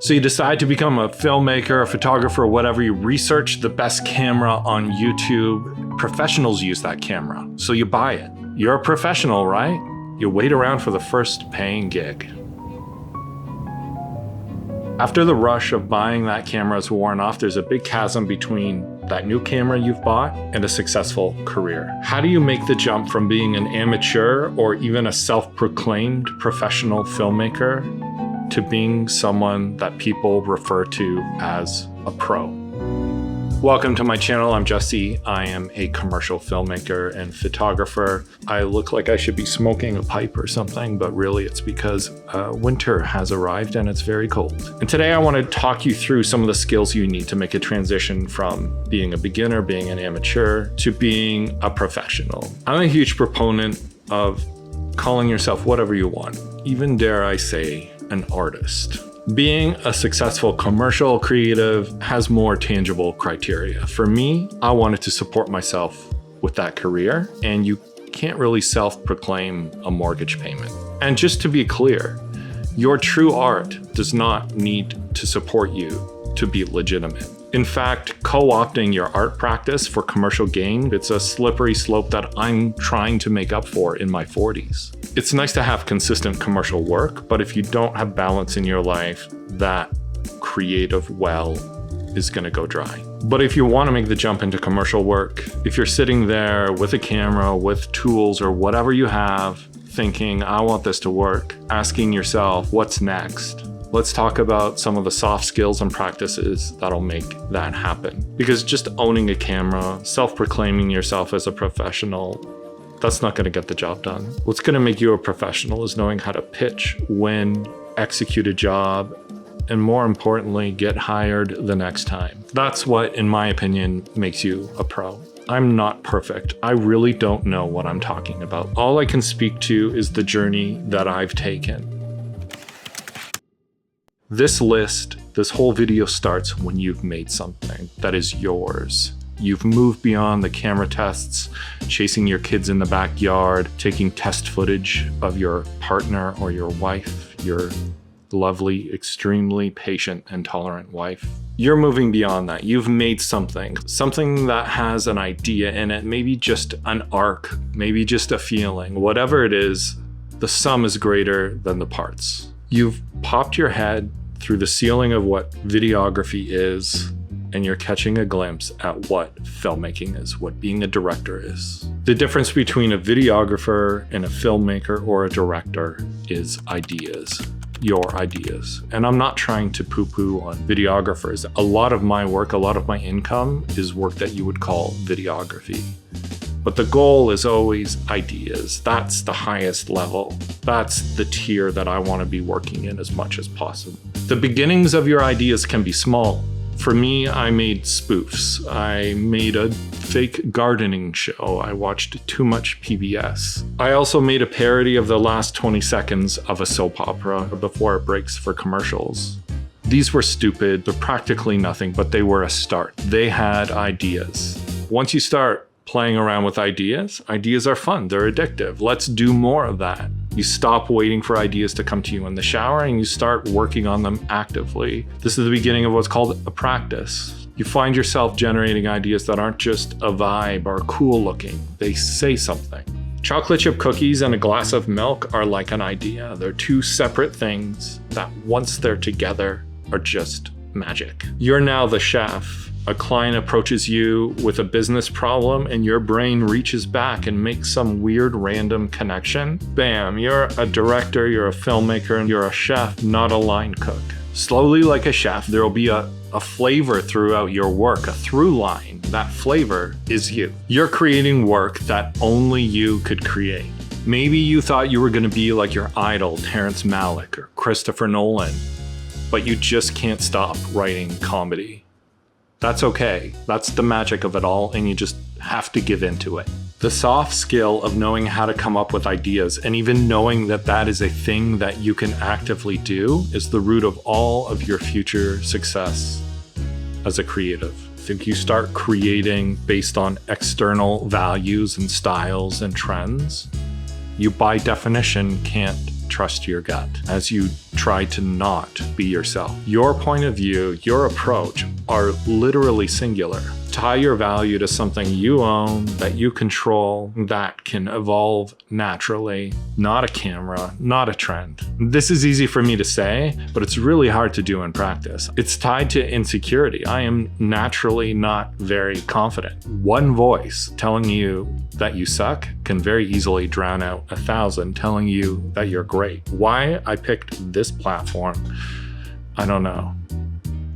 So you decide to become a filmmaker, a photographer, whatever. You research the best camera on YouTube. Professionals use that camera, so you buy it. You're a professional, right? You wait around for the first paying gig. After the rush of buying that camera has worn off, there's a big chasm between that new camera you've bought and a successful career. How do you make the jump from being an amateur or even a self-proclaimed professional filmmaker to being someone that people refer to as a pro? Welcome to my channel. I'm Jesse. I am a commercial filmmaker and photographer. I look like I should be smoking a pipe or something, but really it's because winter has arrived and it's very cold. And today I want to talk you through some of the skills you need to make a transition from being a beginner, being an amateur, to being a professional. I'm a huge proponent of calling yourself whatever you want, even dare I say, an artist. Being a successful commercial creative has more tangible criteria. For me, I wanted to support myself with that career, and you can't really self-proclaim a mortgage payment. And just to be clear, your true art does not need to support you to be legitimate. In fact, co-opting your art practice for commercial gain, it's a slippery slope that I'm trying to make up for in my 40s. It's nice to have consistent commercial work, but if you don't have balance in your life, that creative well is gonna go dry. But if you wanna make the jump into commercial work, if you're sitting there with a camera, with tools, or whatever you have, thinking, I want this to work, asking yourself, what's next? Let's talk about some of the soft skills and practices that'll make that happen. Because just owning a camera, self-proclaiming yourself as a professional, that's not gonna get the job done. What's gonna make you a professional is knowing how to pitch, win, execute a job, and more importantly, get hired the next time. That's what, in my opinion, makes you a pro. I'm not perfect. I really don't know what I'm talking about. All I can speak to is the journey that I've taken. This whole video starts when you've made something that is yours. You've moved beyond the camera tests, chasing your kids in the backyard, taking test footage of your partner or your wife, your lovely, extremely patient and tolerant wife. You're moving beyond that. You've made something that has an idea in it, maybe just an arc, maybe just a feeling. Whatever it is, the sum is greater than the parts. You've popped your head through the ceiling of what videography is, and you're catching a glimpse at what filmmaking is, what being a director is. The difference between a videographer and a filmmaker or a director is ideas, your ideas. And I'm not trying to poo-poo on videographers. A lot of my work, a lot of my income is work that you would call videography. But the goal is always ideas. That's the highest level. That's the tier that I want to be working in as much as possible. The beginnings of your ideas can be small. For me, I made spoofs. I made a fake gardening show. I watched too much PBS. I also made a parody of the last 20 seconds of a soap opera before it breaks for commercials. These were stupid. They're practically nothing, but they were a start. They had ideas. Once you start playing around with ideas are fun. They're addictive. Let's do more of that. You stop waiting for ideas to come to you in the shower and you start working on them actively. This is the beginning of what's called a practice. You find yourself generating ideas that aren't just a vibe or cool looking. They say something. Chocolate chip cookies and a glass of milk are like an idea. They're two separate things that once they're together are just magic. You're now the chef. A client approaches you with a business problem and your brain reaches back and makes some weird random connection. Bam, you're a director, you're a filmmaker, and you're a chef, not a line cook. Slowly, like a chef, there will be a flavor throughout your work, a through line. That flavor is you. You're creating work that only you could create. Maybe you thought you were gonna be like your idol, Terrence Malick or Christopher Nolan, but you just can't stop writing comedy. That's okay. That's the magic of it all, and you just have to give into it. The soft skill of knowing how to come up with ideas and even knowing that that is a thing that you can actively do is the root of all of your future success as a creative. I think you start creating based on external values and styles and trends, you by definition can't trust your gut, as you try to not be yourself. Your point of view, your approach are literally singular. Tie your value to something you own, that you control, that can evolve naturally, not a camera, not a trend. This is easy for me to say, but it's really hard to do in practice. It's tied to insecurity. I am naturally not very confident. One voice telling you that you suck can very easily drown out 1,000 telling you that you're great. Why I picked this platform, I don't know.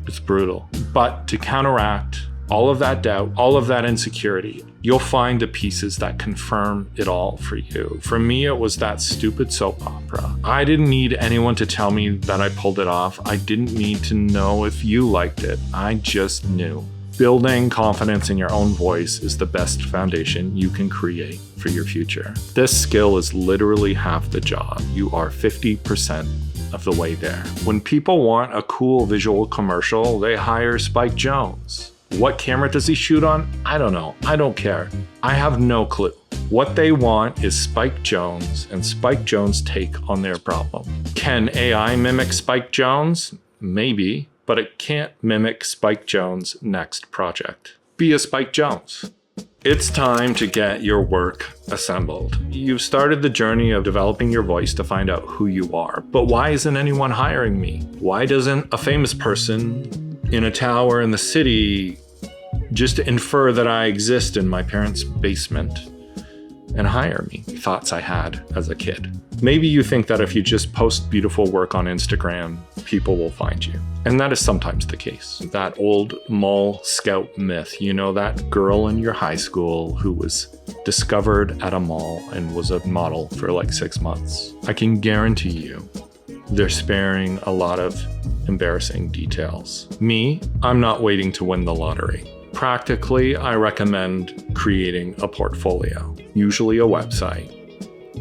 It's brutal. But to counteract all of that doubt, all of that insecurity, you'll find the pieces that confirm it all for you. For me, it was that stupid soap opera. I didn't need anyone to tell me that I pulled it off. I didn't need to know if you liked it. I just knew. Building confidence in your own voice is the best foundation you can create for your future. This skill is literally half the job. You are 50% of the way there. When people want a cool visual commercial, they hire Spike Jonze. What camera does he shoot on? I don't know. I don't care. I have no clue. What they want is Spike Jonze and Spike Jonze take on their problem. Can AI mimic Spike Jonze? Maybe, but it can't mimic Spike Jonze's next project. Be a Spike Jonze. It's time to get your work assembled. You've started the journey of developing your voice to find out who you are. But why isn't anyone hiring me? Why doesn't a famous person in a tower in the city just infer that I exist in my parents' basement and hire me? Thoughts I had as a kid. Maybe you think that if you just post beautiful work on Instagram, people will find you. And that is sometimes the case. That old mall scout myth, you know, that girl in your high school who was discovered at a mall and was a model for like 6 months. I can guarantee you they're sparing a lot of embarrassing details. Me, I'm not waiting to win the lottery. Practically, I recommend creating a portfolio, usually a website,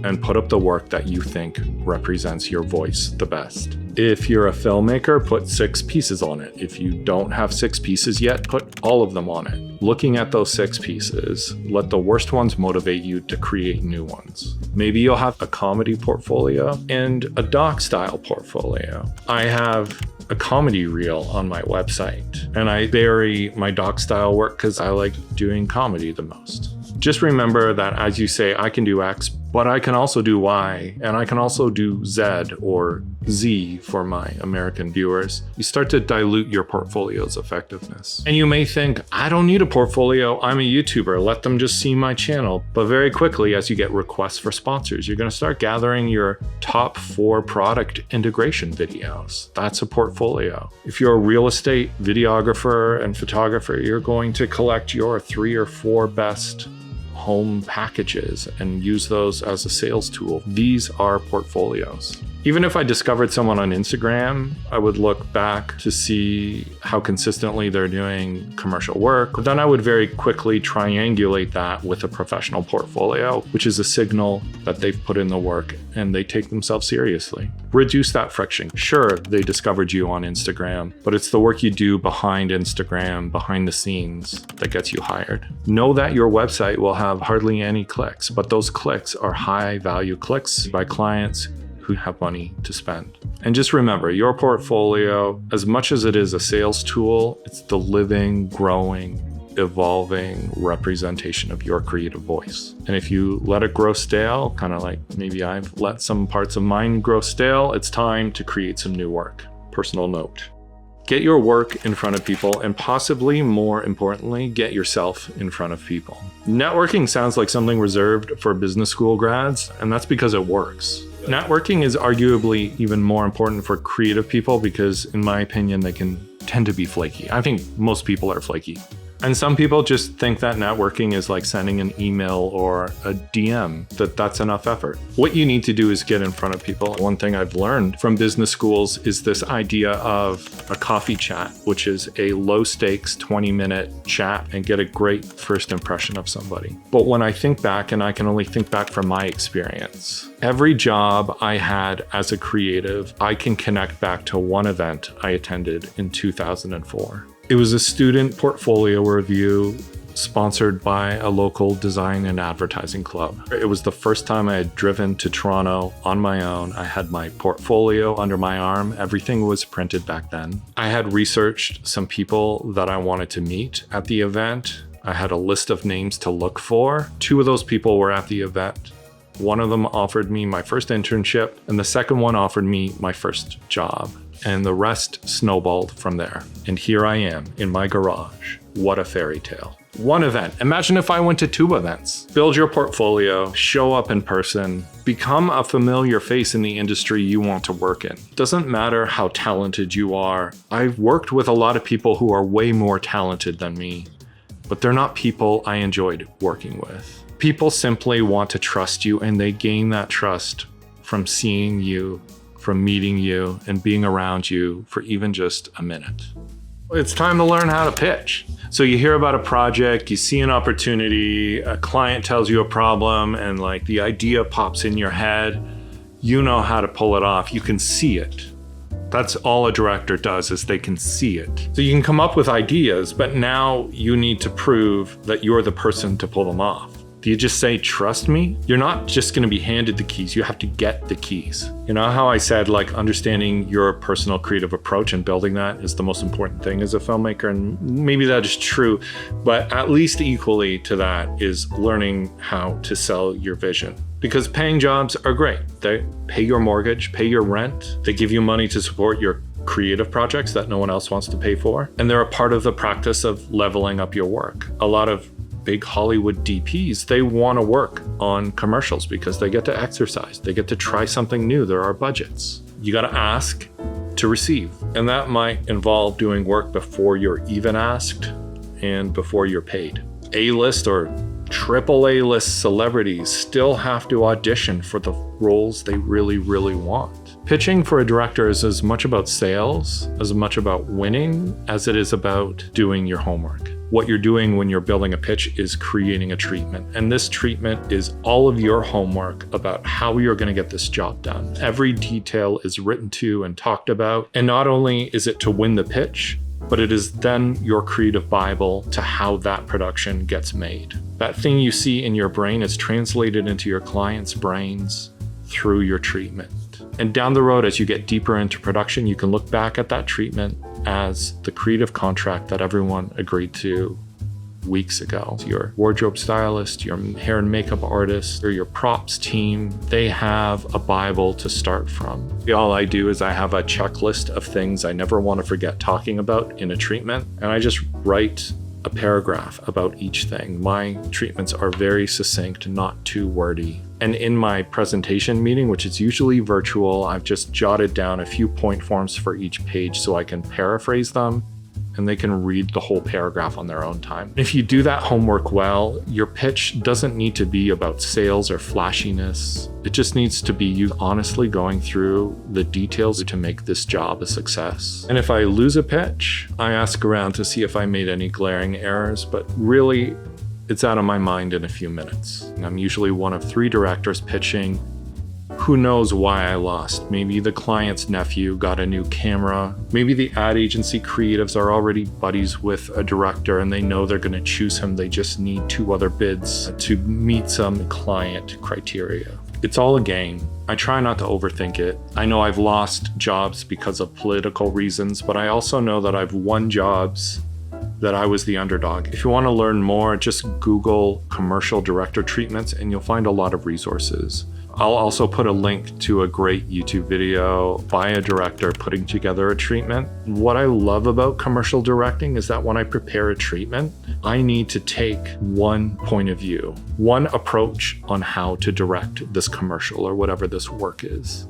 and put up the work that you think represents your voice the best. If you're a filmmaker, put 6 pieces on it. If you don't have 6 pieces yet, put all of them on it. Looking at those 6 pieces, let the worst ones motivate you to create new ones. Maybe you'll have a comedy portfolio and a doc-style portfolio. I have a comedy reel on my website, and I bury my doc-style work because I like doing comedy the most. Just remember that as you say, I can do X, but I can also do Y, and I can also do Z or Z for my American viewers. You start to dilute your portfolio's effectiveness. And you may think, I don't need a portfolio, I'm a YouTuber, let them just see my channel. But very quickly, as you get requests for sponsors, you're gonna start gathering your top 4 product integration videos. That's a portfolio. If you're a real estate videographer and photographer, you're going to collect your 3 or 4 best home packages and use those as a sales tool. These are portfolios. Even if I discovered someone on Instagram, I would look back to see how consistently they're doing commercial work. Then I would very quickly triangulate that with a professional portfolio, which is a signal that they've put in the work and they take themselves seriously. Reduce that friction. Sure, they discovered you on Instagram, but it's the work you do behind Instagram, behind the scenes, that gets you hired. Know that your website will have hardly any clicks, but those clicks are high value clicks by clients who have money to spend. And just remember, your portfolio, as much as it is a sales tool, it's the living, growing, evolving representation of your creative voice. And if you let it grow stale, kind of like maybe I've let some parts of mine grow stale, it's time to create some new work. Personal note. Get your work in front of people, and possibly more importantly, get yourself in front of people. Networking sounds like something reserved for business school grads, and that's because it works. Networking is arguably even more important for creative people because, in my opinion, they can tend to be flaky. I think most people are flaky. And some people just think that networking is like sending an email or a DM, that's enough effort. What you need to do is get in front of people. One thing I've learned from business schools is this idea of a coffee chat, which is a low stakes 20-minute chat and get a great first impression of somebody. But when I think back, and I can only think back from my experience, every job I had as a creative, I can connect back to one event I attended in 2004. It was a student portfolio review sponsored by a local design and advertising club. It was the first time I had driven to Toronto on my own. I had my portfolio under my arm. Everything was printed back then. I had researched some people that I wanted to meet at the event. I had a list of names to look for. 2 of those people were at the event. One of them offered me my first internship, and the second one offered me my first job. And the rest snowballed from there. And here I am in my garage. What a fairy tale. One event. Imagine if I went to 2 events. Build your portfolio, show up in person, become a familiar face in the industry you want to work in. Doesn't matter how talented you are. I've worked with a lot of people who are way more talented than me, but they're not people I enjoyed working with. People simply want to trust you, and they gain that trust from seeing you, from meeting you, and being around you for even just a minute. It's time to learn how to pitch. So you hear about a project, you see an opportunity, a client tells you a problem, and like the idea pops in your head. You know how to pull it off. You can see it. That's all a director does, is they can see it. So you can come up with ideas, but now you need to prove that you're the person to pull them off. Do you just say, trust me? You're not just gonna be handed the keys, you have to get the keys. You know how I said, like, understanding your personal creative approach and building that is the most important thing as a filmmaker, and maybe that is true, but at least equally to that is learning how to sell your vision. Because paying jobs are great. They pay your mortgage, pay your rent, they give you money to support your creative projects that no one else wants to pay for, and they're a part of the practice of leveling up your work. A lot of big Hollywood DPs, they want to work on commercials because they get to exercise, they get to try something new, there are budgets. You got to ask to receive, and that might involve doing work before you're even asked and before you're paid. A-list or triple A-list celebrities still have to audition for the roles they really, really want. Pitching for a director is as much about sales, as much about winning, as it is about doing your homework. What you're doing when you're building a pitch is creating a treatment. And this treatment is all of your homework about how you're going to get this job done. Every detail is written to and talked about. And not only is it to win the pitch, but it is then your creative Bible to how that production gets made. That thing you see in your brain is translated into your clients' brains through your treatment. And down the road, as you get deeper into production, you can look back at that treatment as the creative contract that everyone agreed to weeks ago. Your wardrobe stylist, your hair and makeup artist, or your props team, they have a Bible to start from. All I do is I have a checklist of things I never want to forget talking about in a treatment, and I just write a paragraph about each thing. My treatments are very succinct, not too wordy. And in my presentation meeting, which is usually virtual, I've just jotted down a few point forms for each page so I can paraphrase them and they can read the whole paragraph on their own time. If you do that homework well, your pitch doesn't need to be about sales or flashiness. It just needs to be you honestly going through the details to make this job a success. And if I lose a pitch, I ask around to see if I made any glaring errors, but really, it's out of my mind in a few minutes. And I'm usually one of 3 directors pitching. Who knows why I lost? Maybe the client's nephew got a new camera. Maybe the ad agency creatives are already buddies with a director and they know they're going to choose him. They just need 2 other bids to meet some client criteria. It's all a game. I try not to overthink it. I know I've lost jobs because of political reasons, but I also know that I've won jobs that I was the underdog. If you want to learn more, just Google commercial director treatments and you'll find a lot of resources. I'll also put a link to a great YouTube video by a director putting together a treatment. What I love about commercial directing is that when I prepare a treatment, I need to take one point of view, one approach on how to direct this commercial or whatever this work is.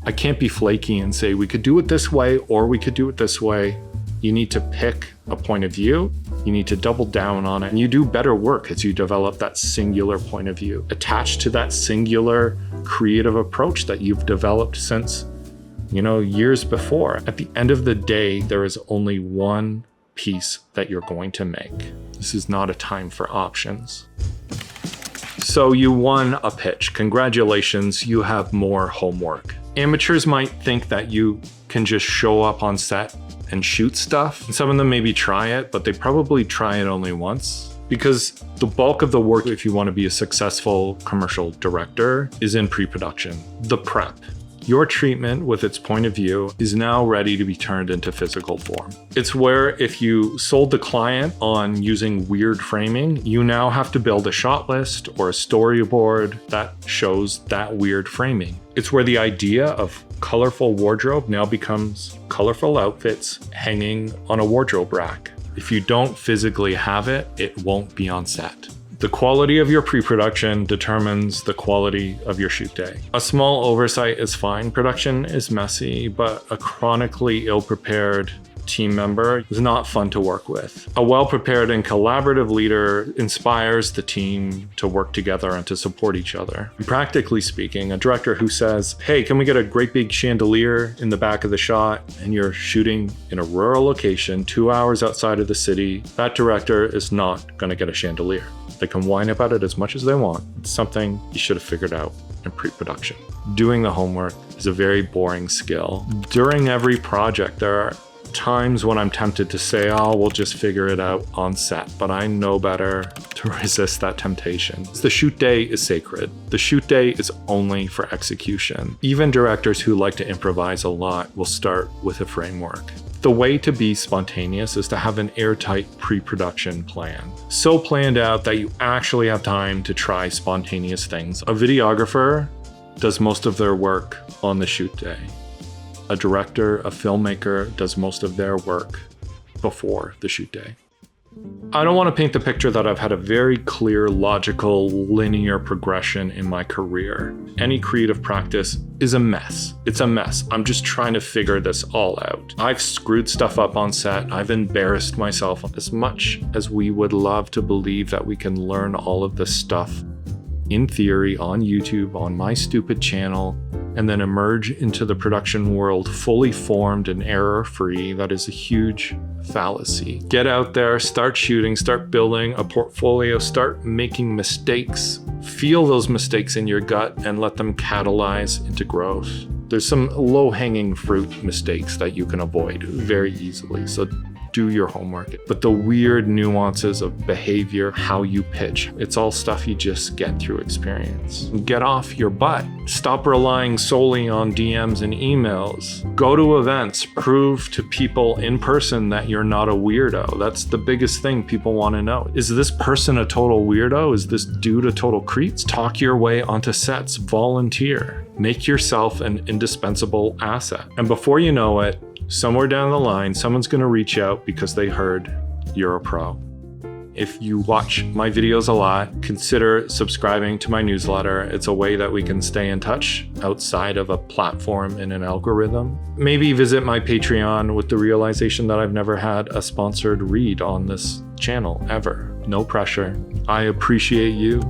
I can't be flaky and say we could do it this way or we could do it this way. You need to pick a point of view, you need to double down on it, and you do better work as you develop that singular point of view, attached to that singular creative approach that you've developed since, years before. At the end of the day, there is only one piece that you're going to make. This is not a time for options. So you won a pitch. Congratulations, you have more homework. Amateurs might think that you can just show up on set and shoot stuff. Some of them maybe try it, but they probably try it only once. Because the bulk of the work, if you want to be a successful commercial director, is in pre-production, the prep. Your treatment with its point of view is now ready to be turned into physical form. It's where if you sold the client on using weird framing, you now have to build a shot list or a storyboard that shows that weird framing. It's where the idea of colorful wardrobe now becomes colorful outfits hanging on a wardrobe rack. If you don't physically have it, it won't be on set. The quality of your pre-production determines the quality of your shoot day. A small oversight is fine. Production is messy, but a chronically ill-prepared team member is not fun to work with. A well-prepared and collaborative leader inspires the team to work together and to support each other. Practically speaking, a director who says, hey, can we get a great big chandelier in the back of the shot, and you're shooting in a rural location 2 hours outside of the city, that director is not going to get a chandelier. They can whine about it as much as they want. It's something you should have figured out in pre-production. Doing the homework is a very boring skill. During every project, there are times when I'm tempted to say, oh, we'll just figure it out on set, but I know better to resist that temptation. The shoot day is sacred. The shoot day is only for execution. Even directors who like to improvise a lot will start with a framework. The way to be spontaneous is to have an airtight pre-production plan. So planned out that you actually have time to try spontaneous things. A videographer does most of their work on the shoot day. A director, a filmmaker does most of their work before the shoot day. I don't want to paint the picture that I've had a very clear, logical, linear progression in my career. Any creative practice is a mess. It's a mess. I'm just trying to figure this all out. I've screwed stuff up on set. I've embarrassed myself. As much as we would love to believe that we can learn all of this stuff in theory on YouTube, on my stupid channel, and then emerge into the production world fully formed and error-free, that is a huge fallacy. Get out there, start shooting, start building a portfolio, start making mistakes. Feel those mistakes in your gut and let them catalyze into growth. There's some low-hanging fruit mistakes that you can avoid very easily, so do your homework. But the weird nuances of behavior, how you pitch, it's all stuff you just get through experience. Get off your butt. Stop relying solely on DMs and emails. Go to events. Prove to people in person that you're not a weirdo. That's the biggest thing people want to know. Is this person a total weirdo? Is this dude a total creep? Talk your way onto sets. Volunteer. Make yourself an indispensable asset. And before you know it, somewhere down the line, someone's going to reach out because they heard you're a pro. If you watch my videos a lot, consider subscribing to my newsletter. It's a way that we can stay in touch outside of a platform and an algorithm. Maybe visit my Patreon with the realization that I've never had a sponsored read on this channel ever. No pressure. I appreciate you.